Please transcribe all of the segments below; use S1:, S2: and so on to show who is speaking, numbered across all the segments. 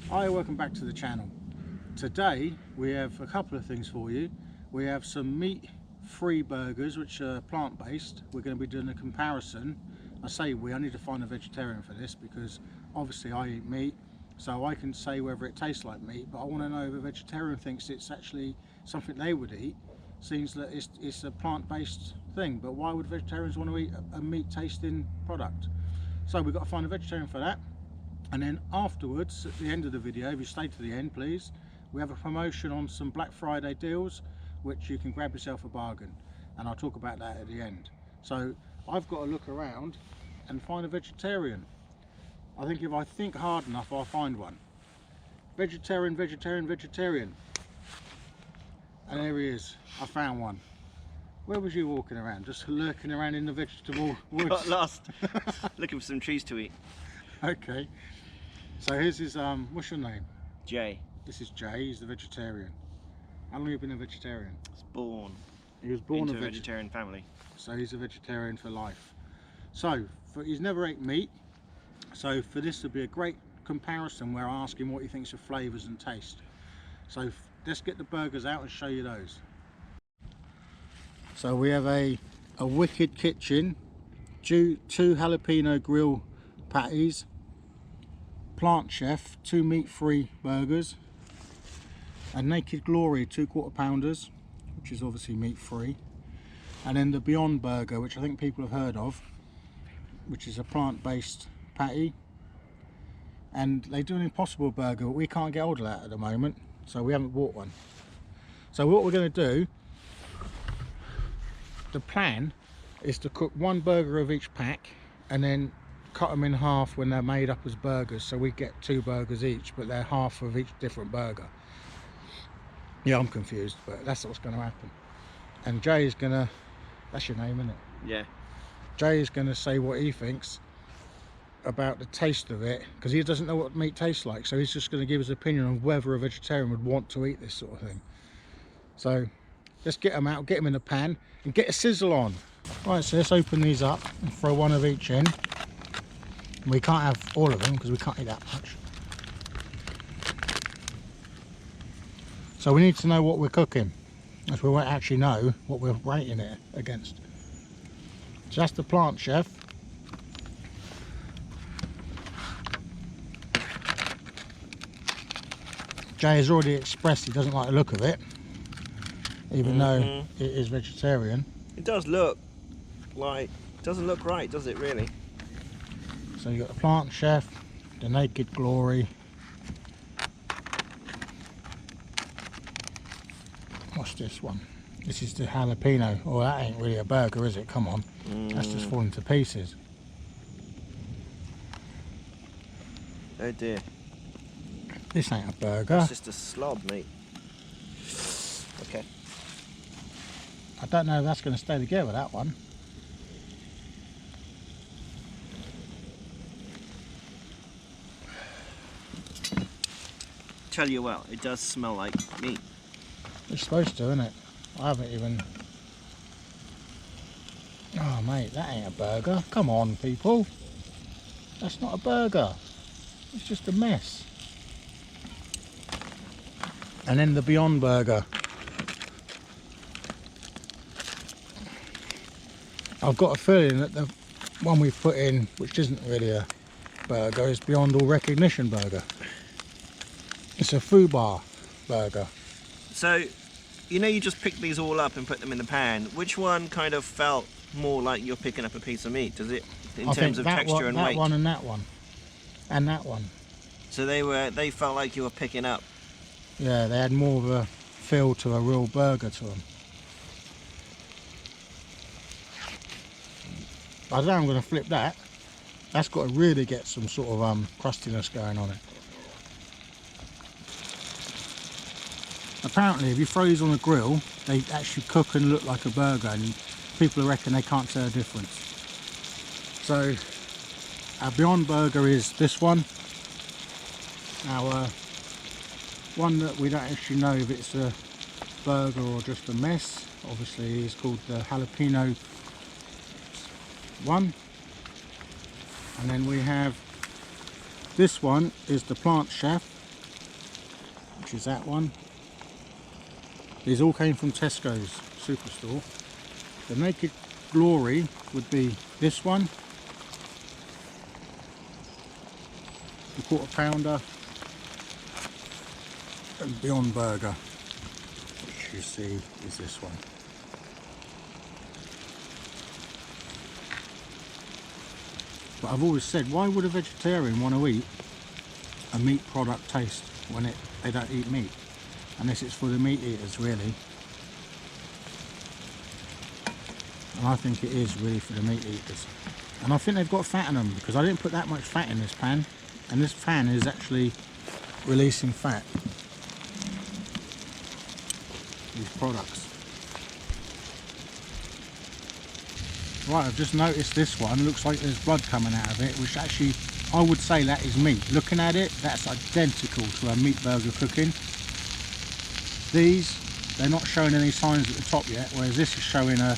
S1: Hi, welcome back to the channel. Today we have a couple of things for you. We have some meat-free burgers which are plant-based. We're going to be doing a comparison. I need to find a vegetarian for this because obviously I eat meat, so I can say whether it tastes like meat, but I want to know if a vegetarian thinks it's actually something they would eat. Seems that it's a plant-based thing, but why would vegetarians want to eat a meat-tasting product? So we've got to find a vegetarian for that. And then afterwards, at the end of the video, if you stay to the end please, we have a promotion on some Black Friday deals which you can grab yourself a bargain, and I'll talk about that at the end. So I've got to look around and find a vegetarian. I think if I think hard enough I'll find one. Vegetarian, vegetarian, vegetarian. And there he is. I found one. Where was you walking around? Just lurking around in the vegetable woods?
S2: Got lost. Looking for some trees to eat.
S1: Okay. So here's his, what's your name?
S2: Jay.
S1: This is Jay, he's the vegetarian. How long have you been a vegetarian? He was born
S2: into a vegetarian family.
S1: So he's a vegetarian for life. So, he's never ate meat. So for this to be a great comparison where I ask him what he thinks of flavours and taste. So let's get the burgers out and show you those. So we have a Wicked Kitchen, two jalapeno grill patties, Plant Chef, 2 meat-free burgers, a Naked Glory 2/4 pounders, which is obviously meat-free, and then the Beyond Burger, which I think people have heard of, which is a plant-based patty. And they do an Impossible Burger, but we can't get hold of that at the moment, so we haven't bought one. So what we're going to do, the plan is to cook 1 burger of each pack and then cut them in half when they're made up as burgers, so we get 2 burgers each, but they're half of each different burger. Yeah, I'm confused, but that's what's going to happen. And Jay is going to, that's your name, isn't it?
S2: Yeah.
S1: Jay is going to say what he thinks about the taste of it, because he doesn't know what meat tastes like, so he's just going to give his opinion on whether a vegetarian would want to eat this sort of thing. So let's get them out, get them in a pan and get a sizzle on. Right, so let's open these up and throw 1 of each in. We can't have all of them because we can't eat that much. So we need to know what we're cooking, as we won't actually know what we're rating it against. So that's the Plant Chef. Jay has already expressed he doesn't like the look of it, even though it is vegetarian.
S2: It does look like, doesn't look right, does it really?
S1: So you've got the Plant Chef, the Naked Glory. What's this one? This is the jalapeno. Oh, that ain't really a burger, is it? Come on. That's just falling to pieces.
S2: Oh dear.
S1: This ain't a burger.
S2: It's just a slob, mate. Okay.
S1: I don't know if that's going to stay together, that one.
S2: Tell you what, it does smell like meat.
S1: It's supposed to, isn't it? I haven't even... Oh mate, that ain't a burger. Come on people. That's not a burger. It's just a mess. And then the Beyond Burger. I've got a feeling that the one we've put in, which isn't really a burger, is Beyond All Recognition Burger. It's a FUBAR burger.
S2: So, you know, you just pick these all up and put them in the pan. Which one kind of felt more like you're picking up a piece of meat? Does it, in terms of texture and weight?
S1: That one and that one. And that one.
S2: So they felt like you were picking up.
S1: Yeah, they had more of a feel to a real burger to them. I don't know, I'm going to flip that. That's got to really get some sort of crustiness going on it. Apparently if you throw these on a grill, they actually cook and look like a burger, and people reckon they can't tell the difference. So our Beyond Burger is this one. Our one that we don't actually know if it's a burger or just a mess, obviously, is called the jalapeno one. And then we have this one is the Plant Chef, which is that one. These all came from Tesco's superstore. The Naked Glory would be this one, the quarter pounder, and Beyond Burger, which you see is this one. But I've always said, why would a vegetarian want to eat a meat product taste when they don't eat meat? Unless it's for the meat eaters, really. And I think it is really for the meat eaters. And I think they've got fat in them, because I didn't put that much fat in this pan. And this pan is actually releasing fat. These products. Right, I've just noticed this one looks like there's blood coming out of it, which actually I would say that is meat. Looking at it, that's identical to a meat burger cooking. These, they're not showing any signs at the top yet, whereas this is showing a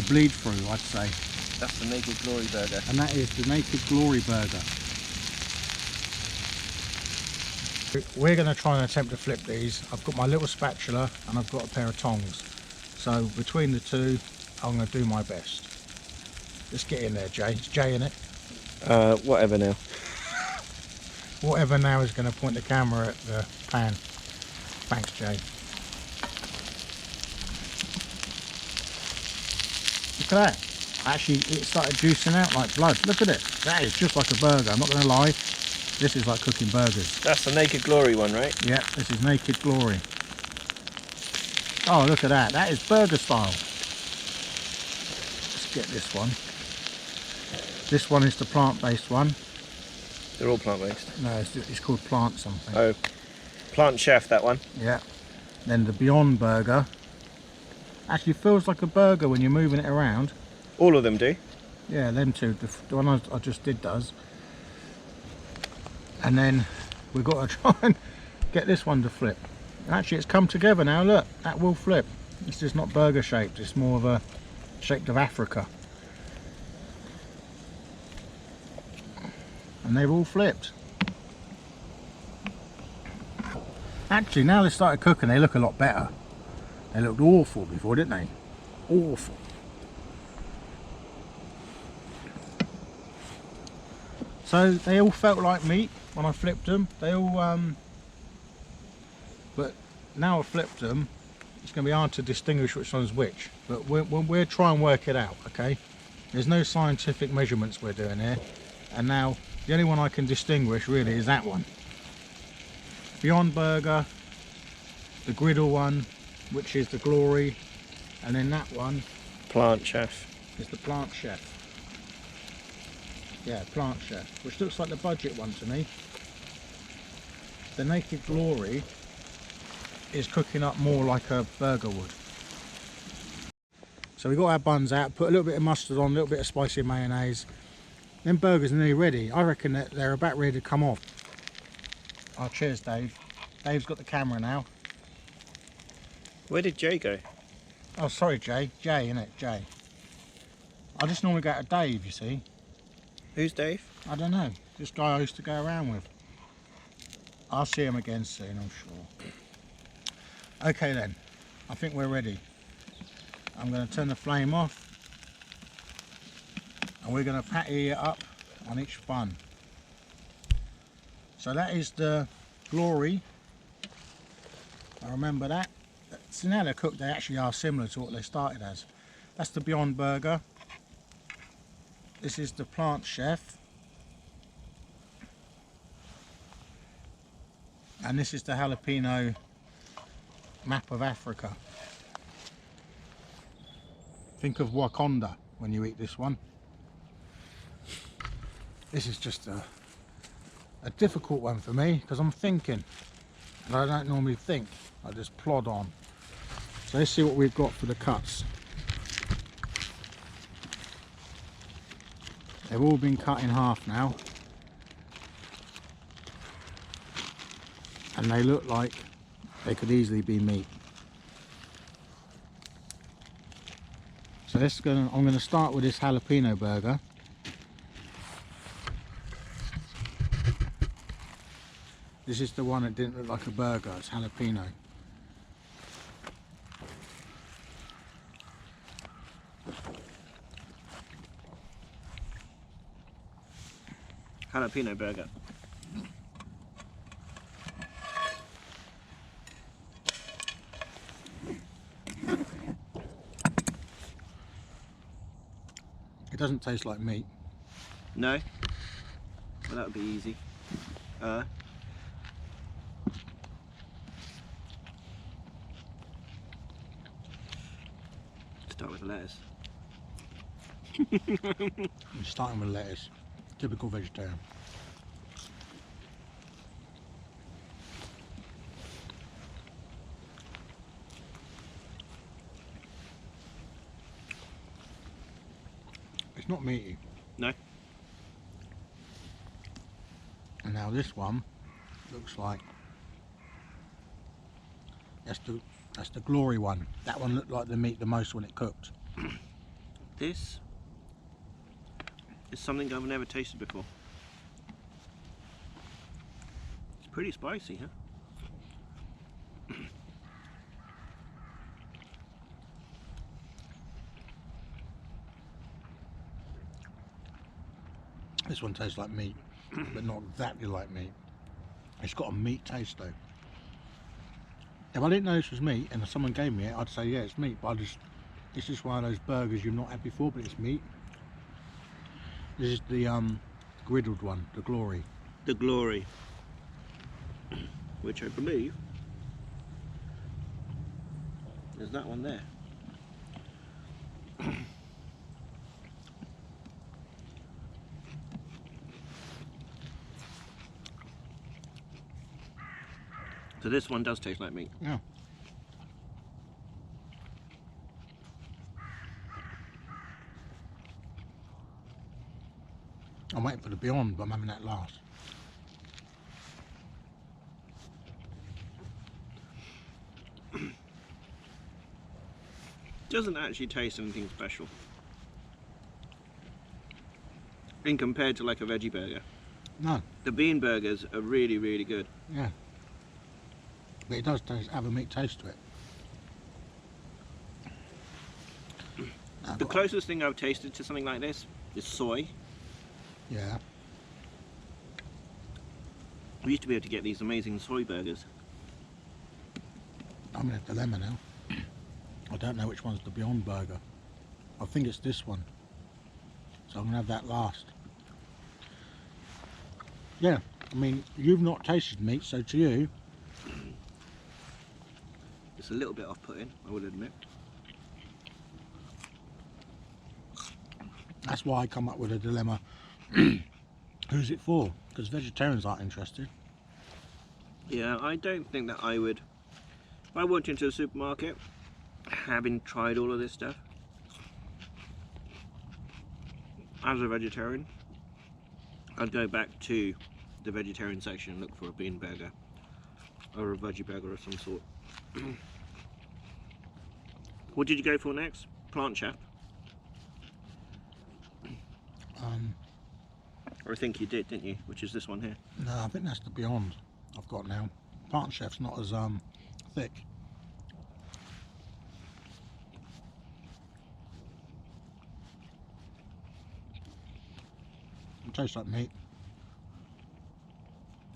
S1: bleed through, I'd say.
S2: That's the Naked Glory burger.
S1: And that is the Naked Glory burger. We're going to try and attempt to flip these. I've got my little spatula and I've got a pair of tongs. So between the two, I'm going to do my best. Let's get in there, Jay. It's Jay in it.
S2: Whatever now.
S1: Whatever now is going to point the camera at the pan. Thanks, Jay. Look at that. Actually, it started juicing out like blood. Look at it. That is just like a burger. I'm not going to lie. This is like cooking burgers.
S2: That's the Naked Glory one, right?
S1: Yeah, this is Naked Glory. Oh, look at that. That is burger style. Let's get this one. This one is the plant-based one.
S2: They're all plant-based.
S1: No, it's called Plant something.
S2: Oh, Plant Chef, that one.
S1: Yeah. Then the Beyond Burger. Actually feels like a burger when you're moving it around.
S2: All of them do.
S1: Yeah, them two. The one I just did does. And then we've got to try and get this one to flip. Actually, it's come together now. Look, that will flip. It's just not burger shaped. It's more of a shaped of Africa. And they've all flipped. Actually, now they started cooking, they look a lot better. They looked awful before, didn't they? Awful. So they all felt like meat when I flipped them. They all, but now I've flipped them, it's going to be hard to distinguish which one's which. But we'll try and work it out, okay? There's no scientific measurements we're doing here. And now, the only one I can distinguish really is that one. Beyond Burger, the griddle one, which is the Glory, and then that one,
S2: Plant Chef,
S1: is the Plant Chef. Yeah, Plant Chef, which looks like the budget one to me. The Naked Glory is cooking up more like a burger would. So we got our buns out, put a little bit of mustard on, a little bit of spicy mayonnaise. Them burgers are nearly ready. I reckon that they're about ready to come off. Oh, cheers, Dave. Dave's got the camera now.
S2: Where did Jay go?
S1: Oh, sorry, Jay. Jay, innit? Jay. I just normally go to Dave, you see.
S2: Who's Dave?
S1: I don't know. This guy I used to go around with. I'll see him again soon, I'm sure. Okay then. I think we're ready. I'm going to turn the flame off. And we're going to patty it up on each bun. So that is the Glory. I remember that. So now they're cooked, they actually are similar to what they started as. That's the Beyond Burger. This is the Plant Chef. And this is the jalapeno map of Africa. Think of Wakanda when you eat this one. This is just a difficult one for me because I'm thinking, and I don't normally think, I just plod on. So let's see what we've got for the cuts. They've all been cut in half now, and they look like they could easily be meat. So I'm going to start with this jalapeno burger. This is the one that didn't look like a burger. It's jalapeno.
S2: Jalapeno burger.
S1: It doesn't taste like meat.
S2: No? Well, that would be easy. Start with the lettuce.
S1: I'm starting with lettuce. Typical vegetarian. It's not meaty.
S2: No?
S1: And now this one looks like that's the glory one. That one looked like the meat the most when it cooked.
S2: This is something I've never tasted before. It's pretty spicy, huh?
S1: This one tastes like meat, but not exactly like meat. It's got a meat taste though. If I didn't know this was meat and someone gave me it, I'd say yeah, it's meat, but it's just one of those burgers you've not had before, but it's meat. This is the griddled one, the glory.
S2: The glory, which I believe is that one there. So this one does taste like meat.
S1: Yeah. I'm waiting for the Beyond, but I'm having that last.
S2: Doesn't actually taste anything special in compared to like a veggie burger.
S1: No.
S2: The bean burgers are really, really good.
S1: Yeah. But it does have a meat taste to it.
S2: The closest thing I've tasted to something like this is soy.
S1: Yeah.
S2: We used to be able to get these amazing soy burgers.
S1: I'm in a dilemma now. I don't know which one's the Beyond Burger. I think it's this one. So I'm going to have that last. Yeah, I mean, you've not tasted meat, so to you...
S2: It's a little bit off-putting, I will admit.
S1: That's why I come up with a dilemma. Who's it for? Because vegetarians aren't interested.
S2: Yeah, I don't think that I would. If I walked into a supermarket, having tried all of this stuff, as a vegetarian, I'd go back to the vegetarian section and look for a bean burger or a veggie burger of some sort. What did you go for next? Plant chef? Or I think you did, didn't you? Which is this one here.
S1: No, I think that's the Beyond I've got now. Plant Chef's not as thick. It tastes like meat.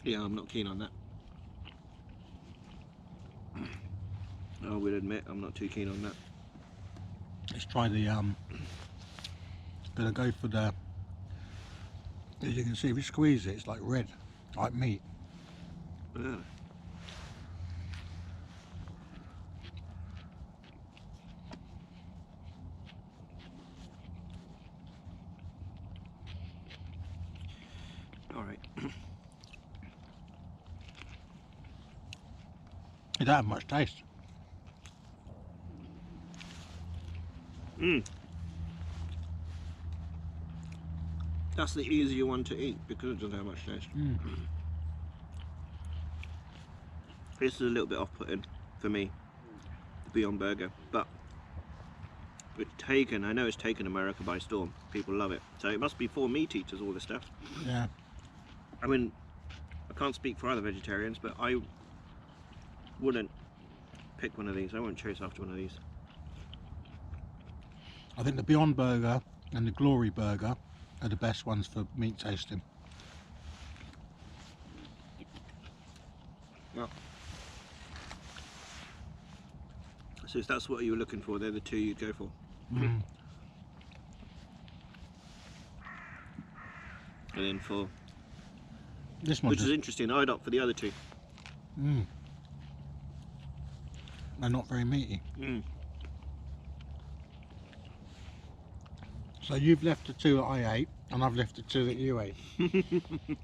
S2: Yeah, I'm not keen on that. I will admit, I'm not too keen on that.
S1: Let's try the gonna go for the, as you can see, if you squeeze it, it's like red, like meat.
S2: Yeah. All right.
S1: It don't have much taste.
S2: That's the easier one to eat because it doesn't have much taste. This is a little bit off-putting for me, the Beyond Burger, but it's taken, I know it's taken America by storm. People love it. So it must be for meat eaters, all this stuff.
S1: Yeah.
S2: I mean, I can't speak for other vegetarians, but I wouldn't pick one of these. I won't chase after one of these.
S1: I think the Beyond Burger and the Glory Burger are the best ones for meat tasting.
S2: Well, so if that's what you were looking for, they're the two you'd go for.
S1: Mm.
S2: And then for
S1: This one,
S2: which is interesting, I'd opt for the other two.
S1: They're not very meaty. So you've left the two that I ate, and I've left the two that you ate,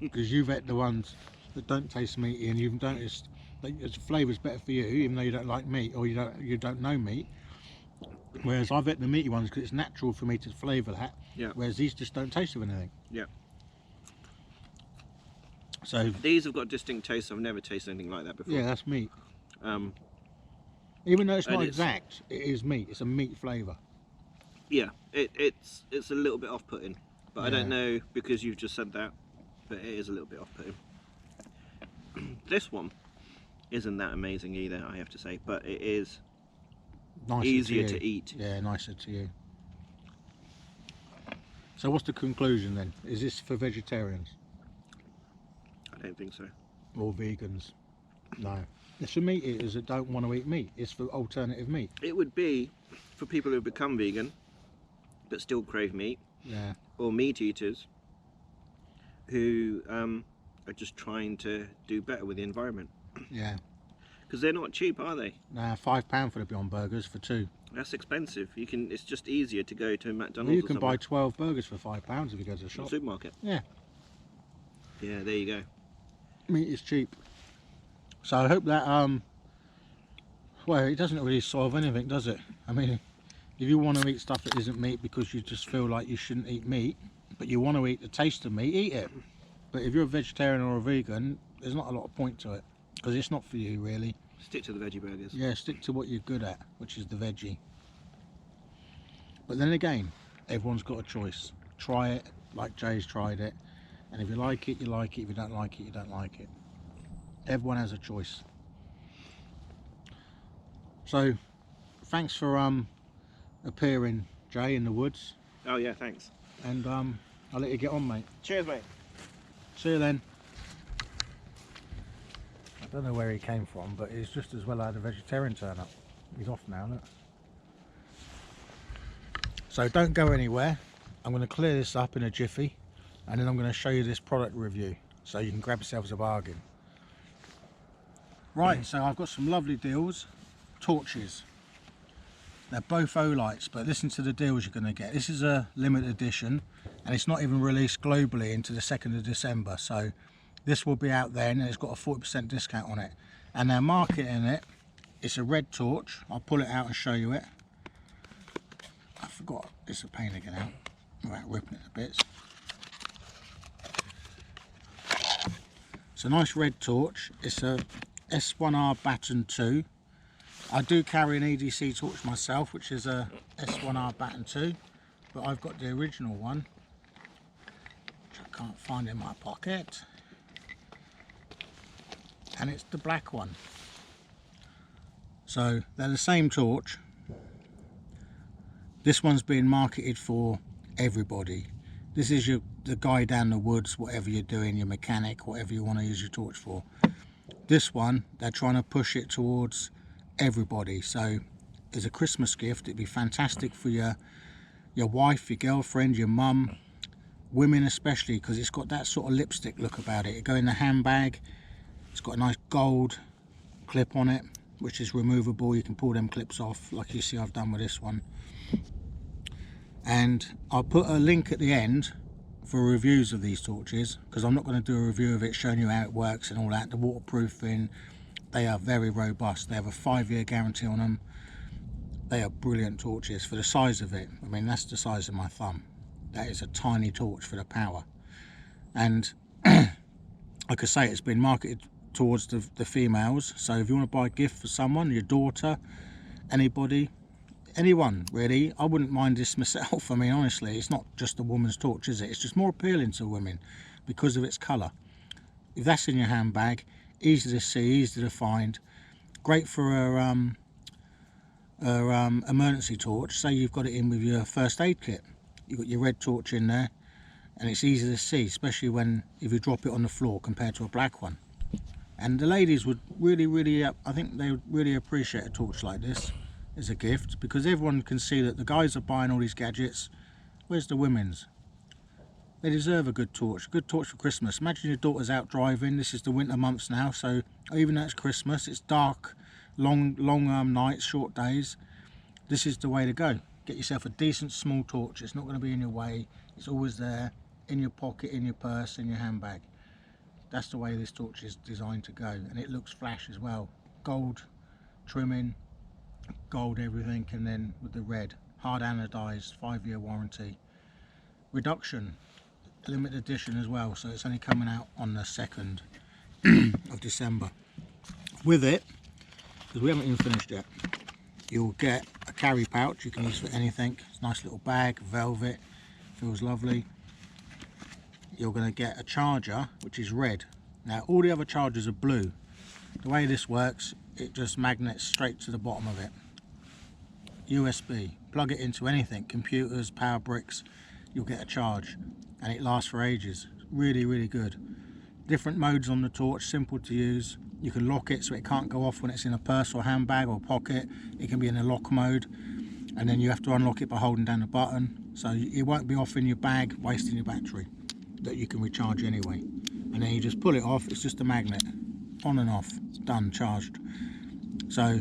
S1: because you've ate the ones that don't taste meaty, and you've noticed that the flavour's better for you, even though you don't like meat or you don't know meat. Whereas I've ate the meaty ones because it's natural for me to flavour that.
S2: Yeah.
S1: Whereas these just don't taste of anything.
S2: Yeah.
S1: So
S2: These have got distinct tastes. I've never tasted anything like that before.
S1: yeah, that's meat.
S2: Um,
S1: Even though it's
S2: and
S1: not
S2: it's-
S1: exact, it is meat. It's a meat flavour.
S2: yeah, it's a little bit off-putting, but I don't
S1: Yeah.
S2: know because you've just said that, but it is a little bit off-putting. This one isn't that amazing either, I have to say, but it is
S1: Nicer
S2: easier
S1: you.
S2: to eat.
S1: Yeah, nicer to you. So what's the conclusion then? Is this for vegetarians
S2: I don't think so.
S1: or vegans? No. It's for meat eaters that don't want to eat meat. It's for alternative meat.
S2: It would be for people who become vegan but still crave meat,
S1: Yeah.
S2: or meat eaters who are just trying to do better with the environment.
S1: Yeah.
S2: Because they're not cheap, are they?
S1: Nah, £5 for the Beyond Burgers for two.
S2: That's expensive. You can. It's just easier to go to McDonald's.
S1: Well, you
S2: or
S1: can
S2: somewhere.
S1: buy 12 burgers for £5 if you go to the
S2: Or
S1: shop.
S2: supermarket.
S1: Yeah.
S2: Yeah, there you go.
S1: Meat is cheap. So I hope that well, it doesn't really solve anything, does it? I mean, if you want to eat stuff that isn't meat because you just feel like you shouldn't eat meat, but you want to eat the taste of meat, eat it. But if you're a vegetarian or a vegan, there's not a lot of point to it, because it's not for you really.
S2: Stick to the veggie burgers.
S1: Yeah, stick to what you're good at, which is the veggie. But then again, everyone's got a choice. Try it like Jay's tried it, and if you like it, you like it. If you don't like it, you don't like it. Everyone has a choice. So thanks for appearing, Jay, in the woods,
S2: Oh yeah, thanks.
S1: and I'll let you get on, mate.
S2: Cheers, mate.
S1: See you then. I don't know where he came from, but he's just as well had a vegetarian turn up. He's off now, look. So don't go anywhere. I'm going to clear this up in a jiffy, and then I'm going to show you this product review so you can grab yourselves a bargain. Right, so I've got some lovely deals. Torches. They're both Olites, but listen to the deals you're going to get. This is a limited edition, and it's not even released globally into the 2nd of December, so this will be out then, and it's got a 40% discount on it. And they're marketing it. It's a red torch. I'll pull it out and show you it. I forgot, it's a pain to get out without ripping it to bits. It's a nice red torch. It's a S1R Baton 2. I do carry an EDC torch myself, which is a S1R Baton 2, but I've got the original one, which I can't find in my pocket, and it's the black one. So they're the same torch. This one's being marketed for everybody. This is the guy down the woods, whatever you're doing, your mechanic, whatever you want to use your torch for. This one, they're trying to push it towards everybody. So as a Christmas gift, it'd be fantastic for your wife, your girlfriend, your mum, women especially, because it's got that sort of lipstick look about it. It go in the handbag. It's got a nice gold clip on it, which is removable. You can pull them clips off, like you see I've done with this one. And I'll put a link at the end for reviews of these torches, because I'm not going to do a review of it showing you how it works and all that. The waterproofing, they are very robust. They have a 5-year guarantee on them. They are brilliant torches for the size of it. I mean, that's the size of my thumb. That is a tiny torch for the power. And like I say, it's been marketed towards the females. So if you want to buy a gift for someone, your daughter, anybody, anyone really, I wouldn't mind this myself. I mean, honestly, it's not just a woman's torch, is it? It's just more appealing to women because of its colour. if that's in your handbag, easy to see, easy to find, great for a emergency torch. Say you've got it in with your first aid kit, you've got your red torch in there, and it's easy to see, especially if you drop it on the floor compared to a black one. And the ladies would really, I think they would really appreciate a torch like this as a gift, because everyone can see that the guys are buying all these gadgets. Where's the women's? They deserve a good torch for Christmas. Imagine your daughter's out driving. This is the winter months now, so even though it's Christmas, it's dark, long nights, short days. This is the way to go. Get yourself a decent small torch. It's not going to be in your way. It's always there, in your pocket, in your purse, in your handbag. That's the way this torch is designed to go, and it looks flash as well. Gold trimming, gold everything, and then with the red, hard anodized, 5-year warranty. Reduction, limited edition as well, so it's only coming out on the 2nd of December. With it, because we haven't even finished yet, you'll get a carry pouch you can use for anything. It's a nice little bag, velvet, feels lovely. You're going to get a charger which is red. Now all the other chargers are blue. The way this works, it just magnets straight to the bottom of it. USB, plug it into anything, computers, power bricks, you'll get a charge, and it lasts for ages. Really good. Different modes on the torch, simple to use. You can lock it so it can't go off when it's in a purse or handbag or pocket. It can be in a lock mode, and then you have to unlock it by holding down the button, so it won't be off in your bag wasting your battery that you can recharge anyway. And then you just pull it off, it's just a magnet, on and off, done, charged. So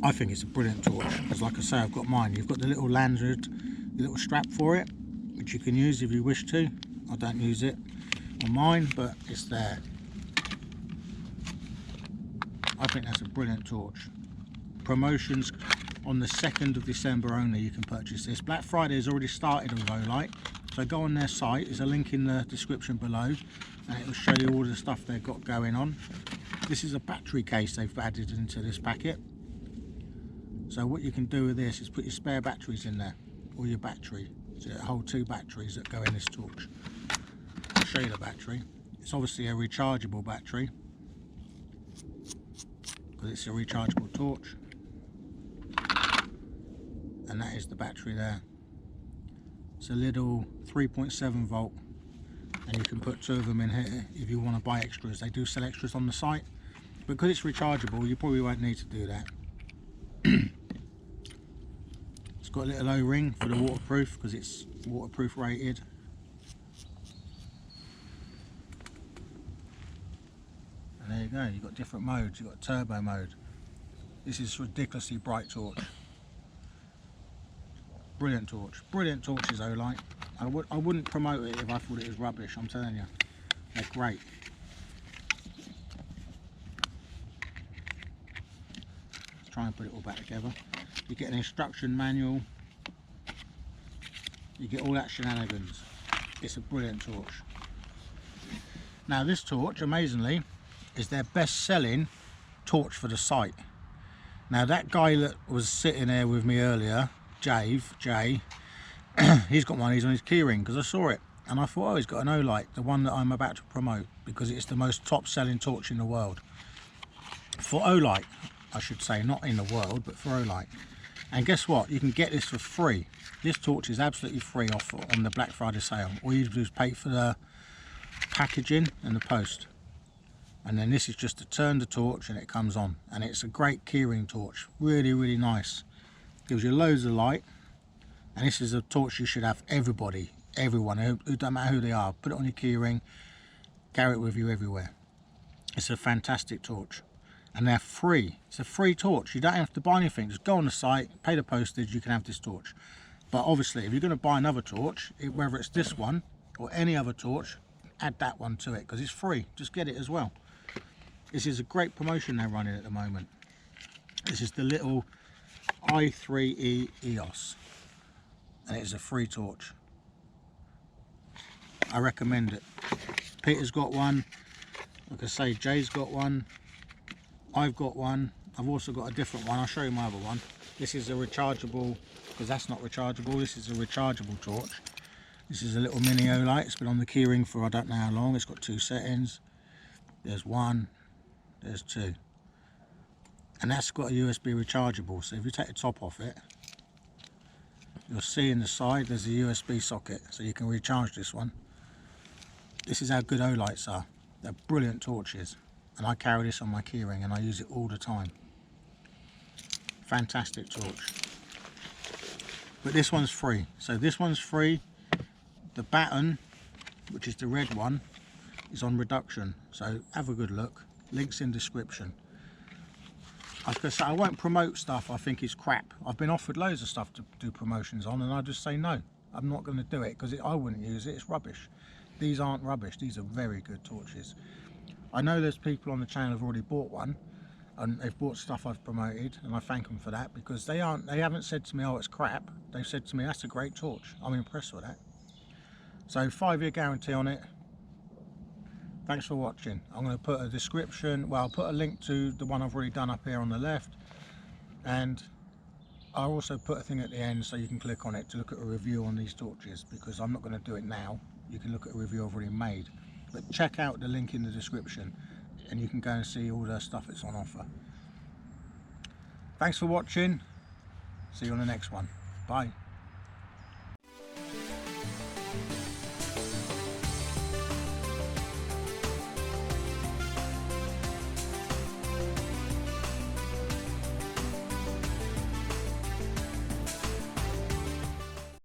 S1: I think it's a brilliant torch, because like I say, I've got mine. You've got the little lanyard, the little strap for it, which you can use if you wish to. I don't use it on mine, but it's there. I think that's a brilliant torch. Promotions on the 2nd of December only, you can purchase this. Black Friday has already started with Olight, so go on their site, there's a link in the description below, and it will show you all the stuff they've got going on. This is a battery case they've added into this packet. So what you can do with this is put your spare batteries in there, or your battery. So it'll hold 2 batteries that go in this torch. I'll show you the battery. It's obviously a rechargeable battery, because it's a rechargeable torch. And that is the battery there. It's a little 3.7 volt, and you can put 2 of them in here if you want to buy extras. They do sell extras on the site, but because it's rechargeable, you probably won't need to do that. It's got a little O-ring for the waterproof, because it's waterproof rated. And there you go, you've got different modes. You've got turbo mode. This is a ridiculously bright torch. Brilliant torch. Brilliant torches, Olight. I wouldn't promote it if I thought it was rubbish, I'm telling you. They're great. Let's try and put it all back together. You get an instruction manual. You get all that shenanigans. It's a brilliant torch. Now this torch, amazingly, is their best-selling torch for the site. Now that guy that was sitting there with me earlier, Jay, he's got one. He's on his keyring, because I saw it and I thought, oh, he's got an Olight, the one that I'm about to promote, because it's the most top-selling torch in the world. For Olight, I should say, not in the world, but for Olight. And guess what? You can get this for free. This torch is absolutely free off on the Black Friday sale. All you do is pay for the packaging and the post. And then this is just to turn the torch and it comes on. And it's a great keyring torch. Really nice. Gives you loads of light. And this is a torch you should have everyone, who don't matter who they are. Put it on your keyring, carry it with you everywhere. It's a fantastic torch. And they're free. It's a free torch. You don't have to buy anything. Just go on the site, pay the postage, you can have this torch. But obviously, if you're going to buy another torch, whether it's this one or any other torch, add that one to it, because it's free. Just get it as well. This is a great promotion they're running at the moment. This is the little i3E EOS, and it's a free torch. I recommend it. Peter's got one. Like I say, Jay's got one. I've got one. I've also got a different one. I'll show you my other one. This is a rechargeable, because that's not rechargeable. This is a rechargeable torch. This is a little mini Olight. It's been on the keyring for I don't know how long. It's got 2 settings. There's one, there's two. And that's got a USB rechargeable, so if you take the top off it, you'll see in the side there's a USB socket, so you can recharge this one. This is how good O-lights are. They're brilliant torches, and I carry this on my keyring and I use it all the time. Fantastic torch. But this one's free, so this one's free. The baton, which is the red one, is on reduction, so have a good look. Links in description. I was going to say, I won't promote stuff I think is crap. I've been offered loads of stuff to do promotions on, and I just say no, I'm not going to do it because I wouldn't use it. It's rubbish. These aren't rubbish, these are very good torches. I know there's people on the channel who've already bought one, and they've bought stuff I've promoted, and I thank them for that, because they haven't said to me, oh, it's crap. They've said to me, that's a great torch. I'm impressed with that. So 5-year guarantee on it. Thanks for watching. I'm going to put a description, well, I'll put a link to the one I've already done up here on the left, and I'll also put a thing at the end so you can click on it to look at a review on these torches, because I'm not going to do it now. You can look at a review I've already made, but check out the link in the description and you can go and see all the stuff that's on offer. Thanks for watching. See you on the next one. Bye.